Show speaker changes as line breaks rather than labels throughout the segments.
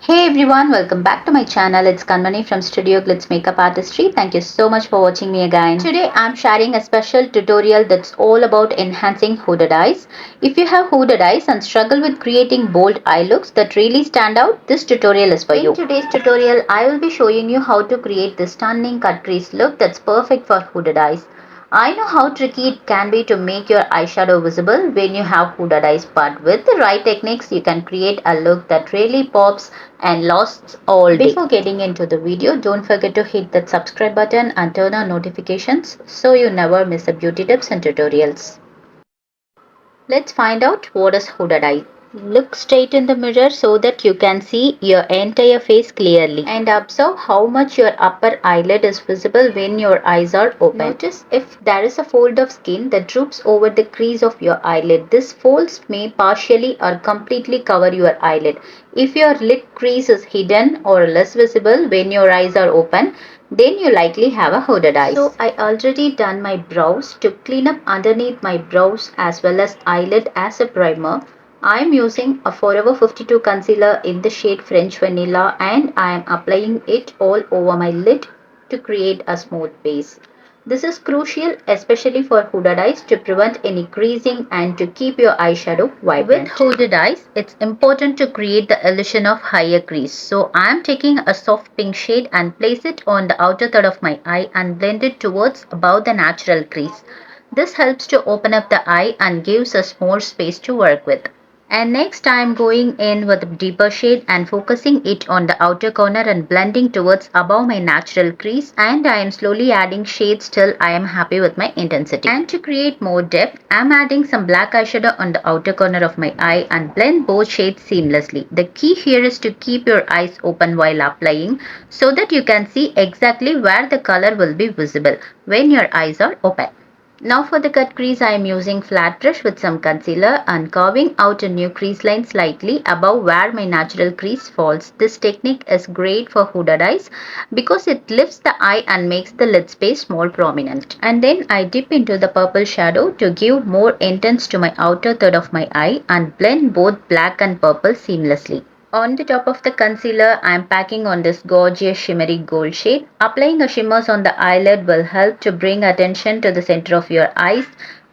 Hey everyone, welcome back to my channel. It's Kanmani from Studio Glitz Makeup Artistry. Thank you so much for watching me again. Today I'm sharing a special tutorial that's all about enhancing hooded eyes. If you have hooded eyes and struggle with creating bold eye looks that really stand out, this tutorial is for you. In today's tutorial, I will be showing you how to create this stunning cut crease look that's perfect for hooded eyes. I know how tricky it can be to make your eyeshadow visible when you have hooded eyes, but with the right techniques you can create a look that really pops and lasts all day. Before getting into the video, don't forget to hit that subscribe button and turn on notifications so you never miss the beauty tips and tutorials. Let's find out what is hooded eye. Look straight in the mirror so that you can see your entire face clearly and observe how much your upper eyelid is visible when your eyes are open. Notice if there is a fold of skin that droops over the crease of your eyelid. This folds may partially or completely cover your eyelid. If your lid crease is hidden or less visible when your eyes are open, then you likely have a hooded eye. So I already done my brows. To clean up underneath my brows as well as eyelid as a primer, I am using a Forever 52 concealer in the shade French Vanilla and I am applying it all over my lid to create a smooth base. This is crucial especially for hooded eyes to prevent any creasing and to keep your eyeshadow vibrant. With hooded eyes, it's important to create the illusion of higher crease. So I am taking a soft pink shade and place it on the outer third of my eye and blend it towards above the natural crease. This helps to open up the eye and gives us more space to work with. And next I am going in with a deeper shade and focusing it on the outer corner and blending towards above my natural crease, and I am slowly adding shades till I am happy with my intensity. And to create more depth, I am adding some black eyeshadow on the outer corner of my eye and blend both shades seamlessly. The key here is to keep your eyes open while applying so that you can see exactly where the color will be visible when your eyes are open. Now for the cut crease, I am using flat brush with some concealer and carving out a new crease line slightly above where my natural crease falls. This technique is great for hooded eyes because it lifts the eye and makes the lid space more prominent. And then I dip into the purple shadow to give more intense to my outer third of my eye and blend both black and purple seamlessly. On the top of the concealer, I am packing on this gorgeous shimmery gold shade. Applying a shimmers on the eyelid will help to bring attention to the center of your eyes,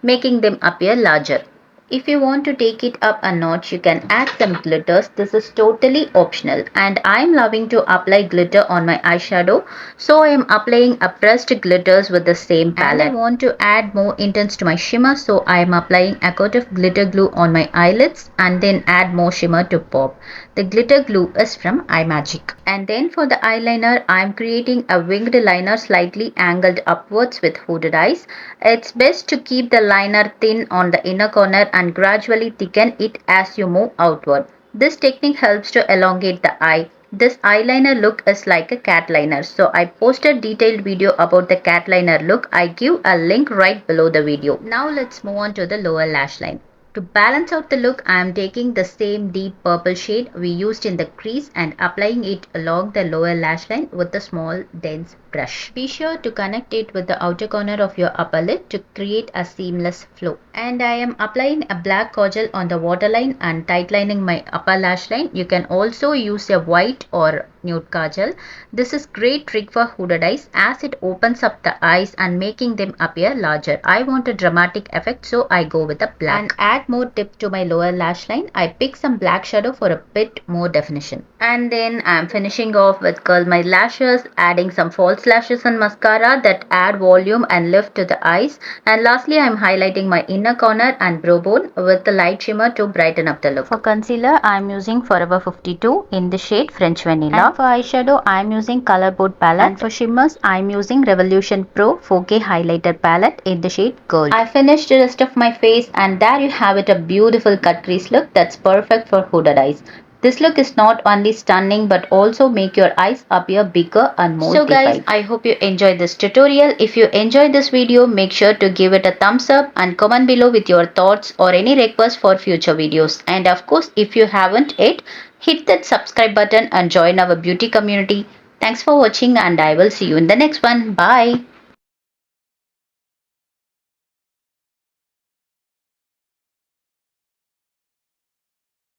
making them appear larger. If you want to take it up a notch, you can add some glitters. This is totally optional and I am loving to apply glitter on my eyeshadow. So I am applying a pressed glitters with the same palette. And I want to add more intense to my shimmer, so I am applying a coat of glitter glue on my eyelids and then add more shimmer to pop. The glitter glue is from iMagic. And then for the eyeliner, I am creating a winged liner slightly angled upwards with hooded eyes. It's best to keep the liner thin on the inner corner and gradually thicken it as you move outward. This technique helps to elongate the eye. This eyeliner look is like a cat liner. So I posted detailed video about the cat liner look. I give a link right below the video. Now let's move on to the lower lash line. To balance out the look, I am taking the same deep purple shade we used in the crease and applying it along the lower lash line with a small dense brush. Be sure to connect it with the outer corner of your upper lid to create a seamless flow. And I am applying a black kajal on the waterline and tightlining my upper lash line. You can also use a white or nude kajal. This is great trick for hooded eyes as it opens up the eyes and making them appear larger. I want a dramatic effect, so I go with a black. And add more depth to my lower lash line. I pick some black shadow for a bit more definition. And then I am finishing off with curl my lashes, adding some false lashes and mascara that add volume and lift to the eyes. And lastly, I am highlighting my inner corner and brow bone with the light shimmer to brighten up the look. For concealer, I am using Forever 52 in the shade French Vanilla. And for eyeshadow, I am using Color Board palette. And for shimmers, I am using Revolution Pro 4K highlighter palette in the shade Gold. I finished the rest of my face and there you have it, a beautiful cut crease look that's perfect for hooded eyes. This look is not only stunning but also make your eyes appear bigger and more defined. So guys, I hope you enjoyed this tutorial. If you enjoyed this video, make sure to give it a thumbs up and comment below with your thoughts or any requests for future videos. And of course, if you haven't yet, hit that subscribe button and join our beauty community. Thanks for watching and I will see you in the next one. Bye.